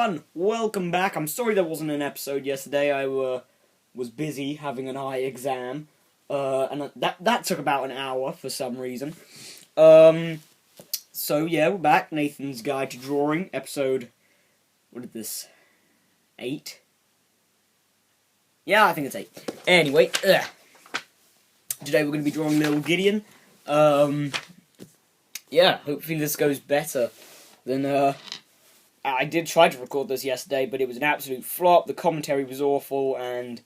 everyone, welcome back. I'm sorry there wasn't an episode yesterday. I was busy having an eye exam, and that took about an hour for some reason. So yeah, we're back. Nathan's Guide to Drawing, episode, what is this, 8? Yeah, I think it's 8. Anyway, today we're going to be drawing Lil Gideon. Yeah, hopefully this goes better than, I did try to record this yesterday, but it was an absolute flop. The commentary was awful, and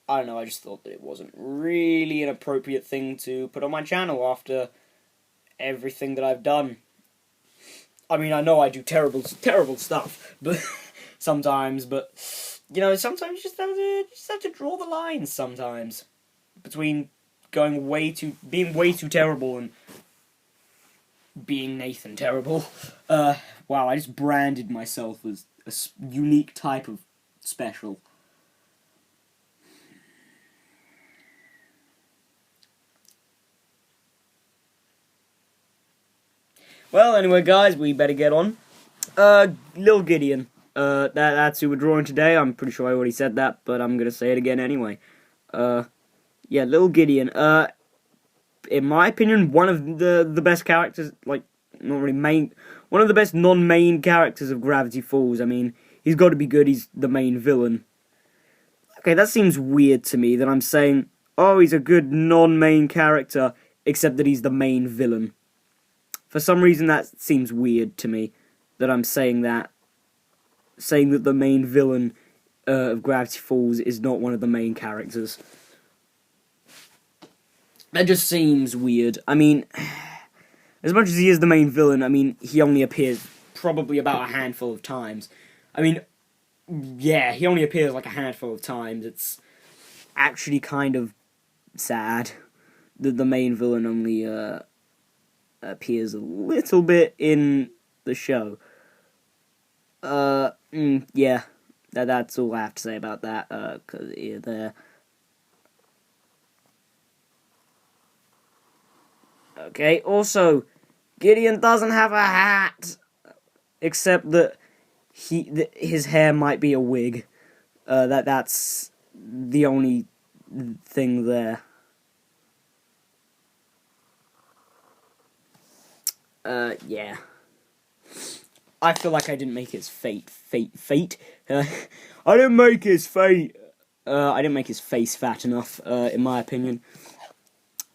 I don't know, I just thought that it wasn't really an appropriate thing to put on my channel after everything that I've done. I mean, I know I do terrible stuff, but sometimes, but you know, sometimes you just have to draw the lines sometimes between being way too terrible and being Nathan terrible. Wow, I just branded myself as a unique type of special. Well, anyway, guys, we better get on. Lil Gideon. That's who we're drawing today. I'm pretty sure I already said that, but I'm gonna say it again anyway. Yeah, Lil Gideon. In my opinion, one of the best characters, like, not really main, one of the best non-main characters of Gravity Falls. I mean, he's got to be good, he's the main villain. Okay, that seems weird to me, that I'm saying, oh, he's a good non-main character, except that he's the main villain. For some reason, that seems weird to me, that I'm saying that the main villain of Gravity Falls is not one of the main characters. That just seems weird. I mean, as much as he is the main villain, I mean, he only appears probably about a handful of times. I mean, yeah, he only appears like a handful of times. It's actually kind of sad that the main villain only appears a little bit in the show. Yeah, that's all I have to say about that, 'cause there. Okay, also, Gideon doesn't have a hat, except that his hair might be a wig. That's the only thing there. Yeah. I feel like I didn't make his fate. I didn't make his fate. I didn't make his face fat enough, in my opinion.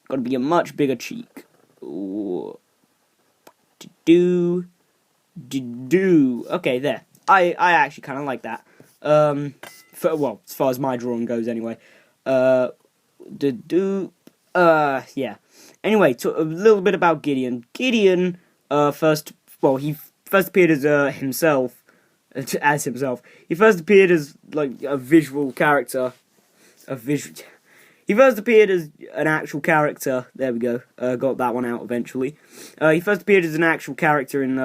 Gotta be a much bigger cheek. Ooh. Okay, there. I actually kind of like that. Well, as far as my drawing goes, anyway. Yeah. Anyway, a little bit about Gideon. Gideon, he first appeared as himself. He first appeared as, like, a visual character. He first appeared as an actual character. There we go. Got that one out eventually. He first appeared as an actual character in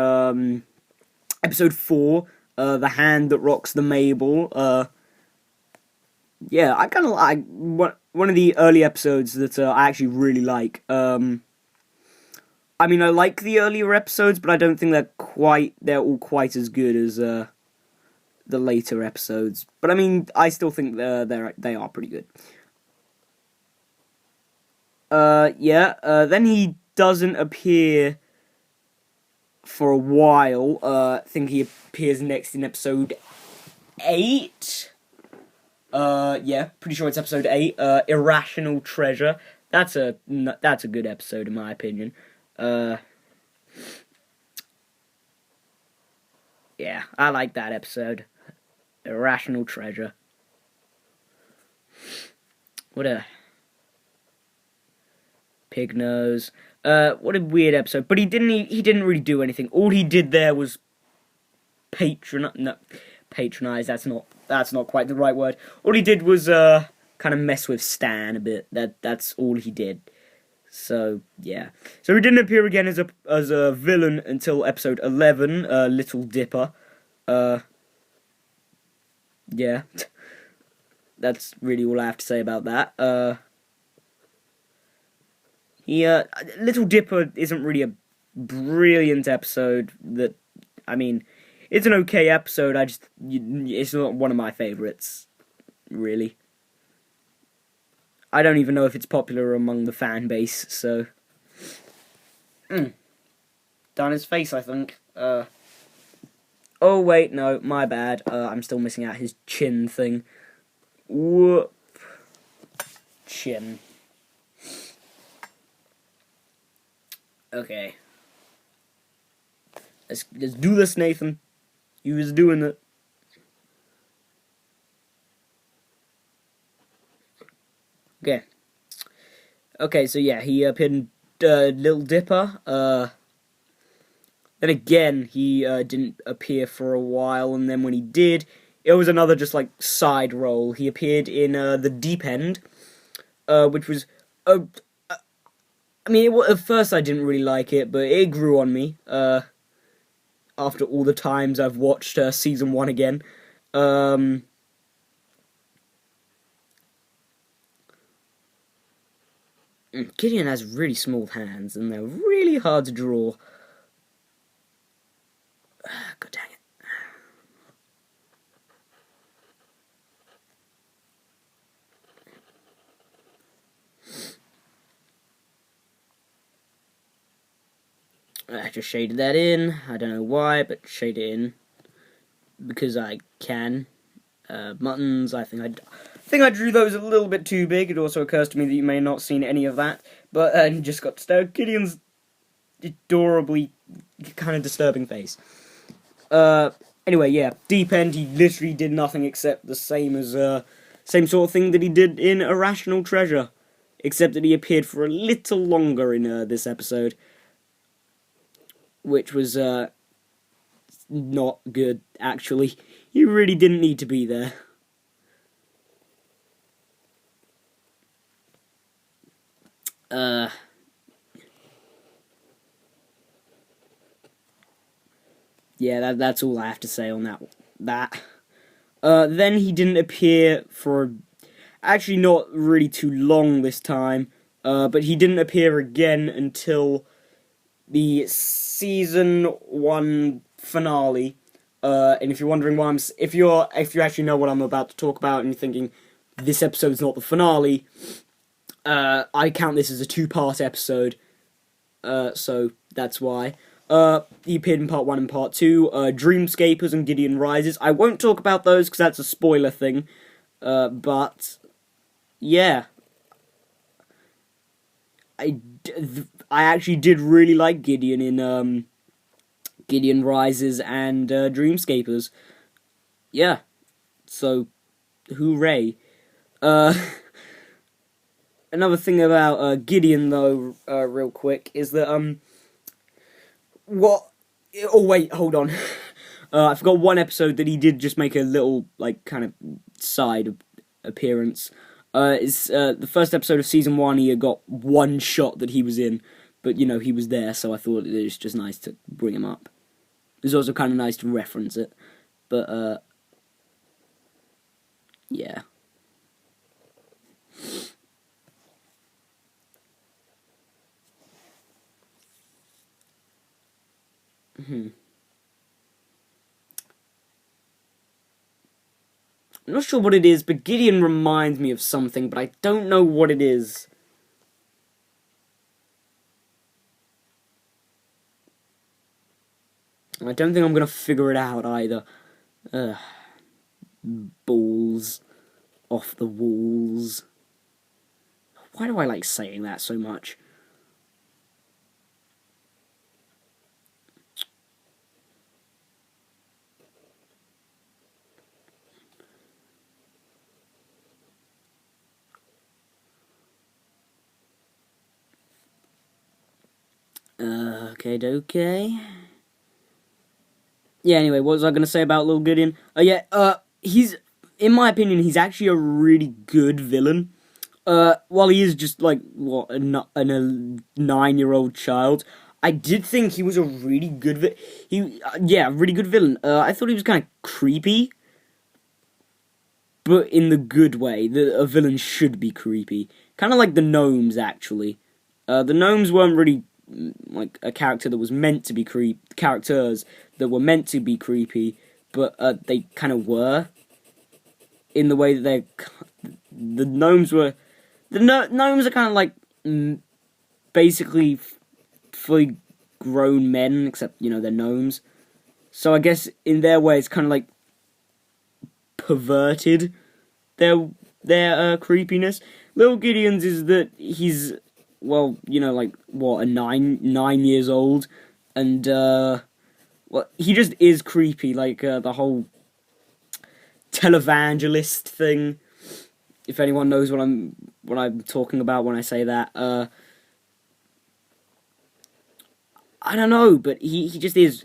episode 4, The Hand That Rocks the Mabel. Yeah, I kind of like one of the early episodes that I actually really like. I mean, I like the earlier episodes, but I don't think they're all quite as good as the later episodes. But I mean, I still think they are pretty good. Then he doesn't appear for a while. I think he appears next in episode 8. Yeah, pretty sure it's episode 8. Irrational Treasure. That's a good episode in my opinion. Yeah, I like that episode. Irrational Treasure. What a pig nose. What a weird episode. But he didn't really do anything. All he did there was patronize. That's not quite the right word. All he did was kind of mess with Stan a bit. That's all he did. So yeah. So he didn't appear again as a villain until episode 11, Little Dipper. Yeah. That's really all I have to say about that. Little Dipper isn't really a brilliant episode. I mean, it's an okay episode. It's not one of my favorites, really. I don't even know if it's popular among the fan base. So, down his face, I think. Oh wait, no, my bad. I'm still missing out his chin thing. Whoop, chin. Okay. Let's do this, Nathan. You was doing it. Okay. Okay, so yeah, he appeared in Little Dipper. Then again, he didn't appear for a while, and then when he did, it was another just like side role. He appeared in The Deep End, which was I mean, at first I didn't really like it, but it grew on me. After all the times I've watched season 1 again. Gideon has really small hands, and they're really hard to draw. God dang it. I just shaded that in. I don't know why, but shade it in because I can. Muttons, I think I drew those a little bit too big. It also occurs to me that you may have not seen any of that, but you just got to stare at Gideon's adorably kind of disturbing face. Anyway, yeah, Deep End, he literally did nothing except the same sort of thing that he did in Irrational Treasure, except that he appeared for a little longer in this episode, which was not good, actually. He really didn't need to be there. Yeah, that's all I have to say on that. Then he didn't appear for actually not really too long this time, but he didn't appear again until the season 1 finale. And if you're wondering why if you actually know what I'm about to talk about and you're thinking this episode's not the finale, I count this as a 2-part episode. So that's why. He appeared in part 1 and part 2, Dreamscapers and Gideon Rises. I won't talk about those because that's a spoiler thing, but, yeah. I actually did really like Gideon in, Gideon Rises and, Dreamscapers. Yeah. So, hooray. Another thing about, Gideon, though, real quick, is that, oh wait, hold on. I forgot one episode that he did just make a little, like, kind of side appearance. It's the first episode of season 1, he got one shot that he was in, but, you know, he was there, so I thought it was just nice to bring him up. It was also kind of nice to reference it, but, yeah. I'm not sure what it is, but Gideon reminds me of something, but I don't know what it is. I don't think I'm going to figure it out either. Balls off the walls. Why do I like saying that so much? Okay. Yeah, anyway, what was I going to say about Lil Gideon? He's, in my opinion, he's actually a really good villain. While he is just, like, a 9-year-old child, I did think he was a really good really good villain. I thought he was kind of creepy, but in the good way. A villain should be creepy. Kind of like the gnomes, actually. The gnomes weren't really like a character that was meant to be characters. that were meant to be creepy, but they kind of were, in the way that the gnomes were. Gnomes are kind of like basically fully grown men, except they're gnomes. So I guess in their way, it's kind of like perverted their creepiness. Lil Gideon's is that he's like what, a 9 years old, and he just is creepy, like the whole televangelist thing. If anyone knows what I'm talking about when I say that, I don't know, but he just is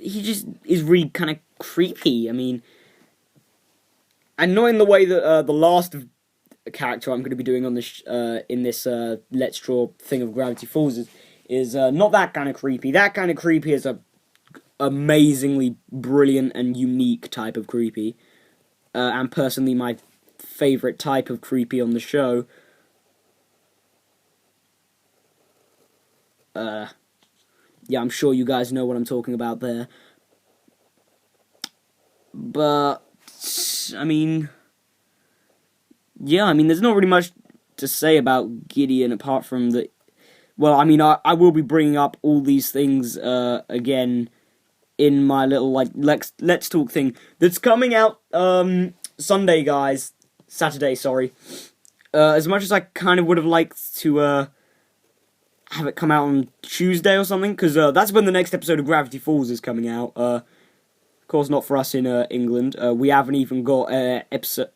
really kind of creepy. I mean, and not in the way that the last character I'm going to be doing on this in this Let's Draw thing of Gravity Falls is not that kind of creepy. That kind of creepy is a amazingly brilliant and unique type of creepy, and personally my favourite type of creepy on the show. Yeah, I'm sure you guys know what I'm talking about there. But I mean, there's not really much to say about Gideon apart from that. Well, I mean, I will be bringing up all these things again in my little let's talk thing that's coming out Saturday, sorry. As much as I kind of would have liked to have it come out on Tuesday or something, because that's when the next episode of Gravity Falls is coming out. Of course, not for us in England. We haven't even got episode.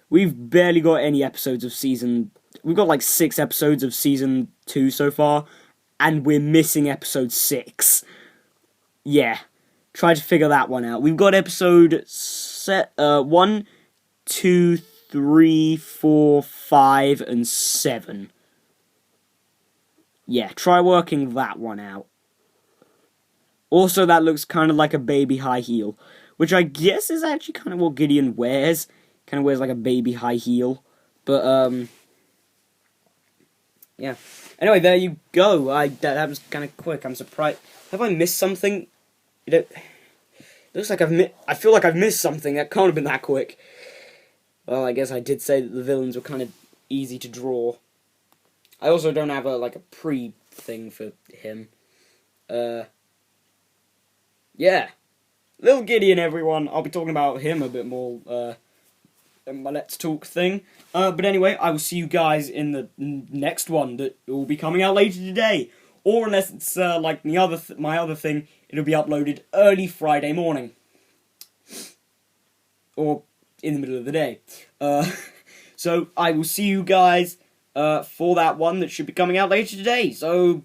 We've barely got any episodes of season. We've got like 6 episodes of season 2 so far, and we're missing episode 6. Yeah, try to figure that one out. We've got episode 1, 2, 3, 4, 5, and 7. Yeah, try working that one out. Also, that looks kind of like a baby high heel, which I guess is actually kind of what Gideon wears. Kind of wears like a baby high heel. But, yeah. Anyway, there you go. That was kind of quick. I'm surprised. Have I missed something? It looks like I feel like I've missed something. That can't have been that quick. Well, I guess I did say that the villains were kind of easy to draw. I also don't have a pre-thing for him. Yeah. Lil Gideon, everyone. I'll be talking about him a bit more in my Let's Talk thing. But anyway, I will see you guys in the next one that will be coming out later today. Or unless it's like my other thing, it'll be uploaded early Friday morning. Or in the middle of the day. So I will see you guys for that one that should be coming out later today. So,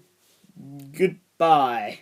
goodbye.